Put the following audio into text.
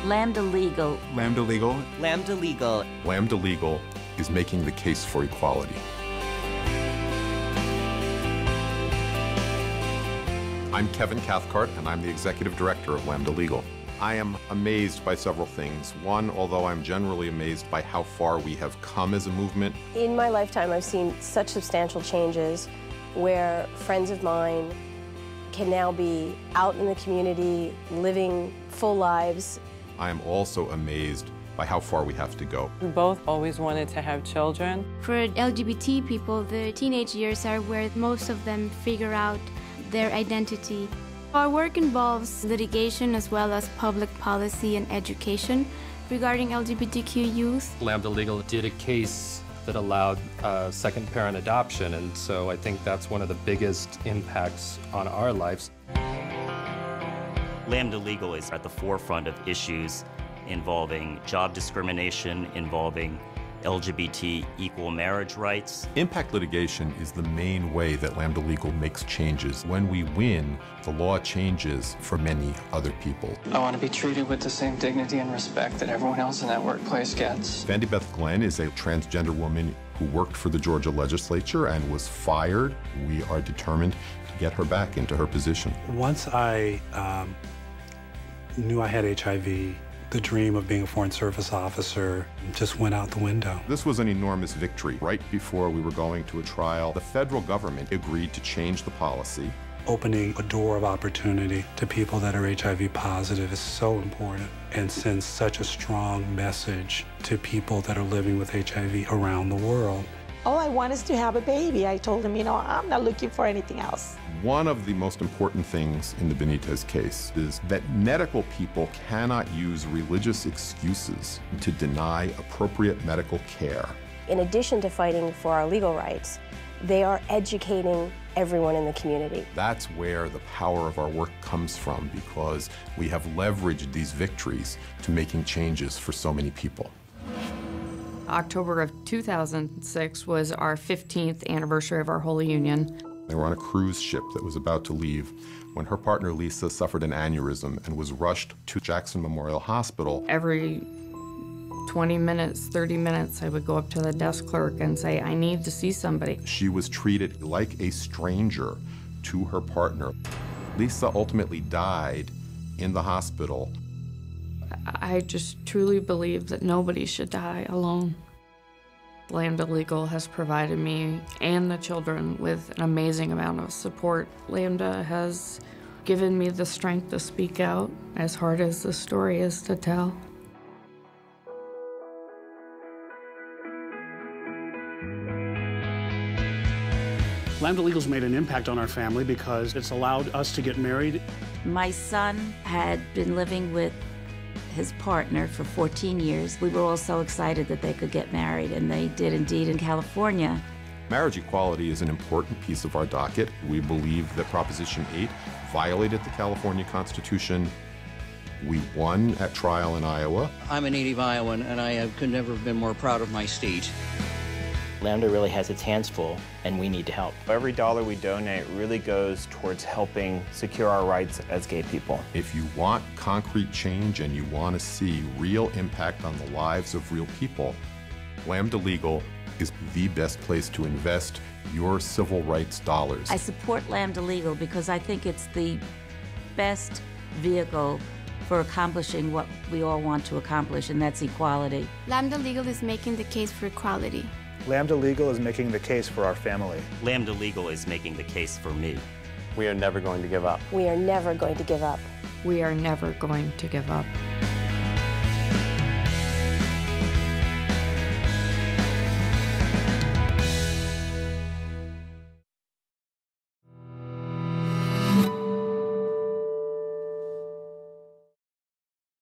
Lambda Legal. Lambda Legal. Lambda Legal. Lambda Legal is making the case for equality. I'm Kevin Cathcart, and I'm the Executive Director of Lambda Legal. I am amazed by several things. One, although I'm generally amazed by how far we have come as a movement. In my lifetime, I've seen such substantial changes where friends of mine can now be out in the community, living full lives. I am also amazed by how far we have to go. We both always wanted to have children. For LGBT people, the teenage years are where most of them figure out their identity. Our work involves litigation as well as public policy and education regarding LGBTQ youth. Lambda Legal did a case that allowed second parent adoption, and so I think that's one of the biggest impacts on our lives. Lambda Legal is at the forefront of issues involving job discrimination, involving LGBT equal marriage rights. Impact litigation is the main way that Lambda Legal makes changes. When we win, the law changes for many other people. I want to be treated with the same dignity and respect that everyone else in that workplace gets. Vandy Beth Glenn is a transgender woman who worked for the Georgia legislature and was fired. We are determined to get her back into her position. Once I knew I had HIV, the dream of being a Foreign Service officer just went out the window. This was an enormous victory. Right before we were going to a trial, the federal government agreed to change the policy. Opening a door of opportunity to people that are HIV positive is so important and sends such a strong message to people that are living with HIV around the world. All I want is to have a baby. I told him, I'm not looking for anything else. One of the most important things in the Benitez case is that medical people cannot use religious excuses to deny appropriate medical care. In addition to fighting for our legal rights, they are educating everyone in the community. That's where the power of our work comes from, because we have leveraged these victories to making changes for so many people. October of 2006 was our 15th anniversary of our Holy Union. They were on a cruise ship that was about to leave when her partner Lisa suffered an aneurysm and was rushed to Jackson Memorial Hospital. Every 20 minutes, 30 minutes, I would go up to the desk clerk and say, I need to see somebody. She was treated like a stranger to her partner. Lisa ultimately died in the hospital. I just truly believe that nobody should die alone. Lambda Legal has provided me and the children with an amazing amount of support. Lambda has given me the strength to speak out, as hard as the story is to tell. Lambda Legal's made an impact on our family because it's allowed us to get married. My son had been living with his partner for 14 years. We were all so excited that they could get married, and they did indeed in California. Marriage equality is an important piece of our docket. We believe that Proposition 8 violated the California Constitution. We won at trial in Iowa. I'm a native Iowan, and I could never have been more proud of my state. Lambda really has its hands full, and we need to help. Every dollar we donate really goes towards helping secure our rights as gay people. If you want concrete change and you want to see real impact on the lives of real people, Lambda Legal is the best place to invest your civil rights dollars. I support Lambda Legal because I think it's the best vehicle for accomplishing what we all want to accomplish, and that's equality. Lambda Legal is making the case for equality. Lambda Legal is making the case for our family. Lambda Legal is making the case for me. We are never going to give up. We are never going to give up. We are never going to give up.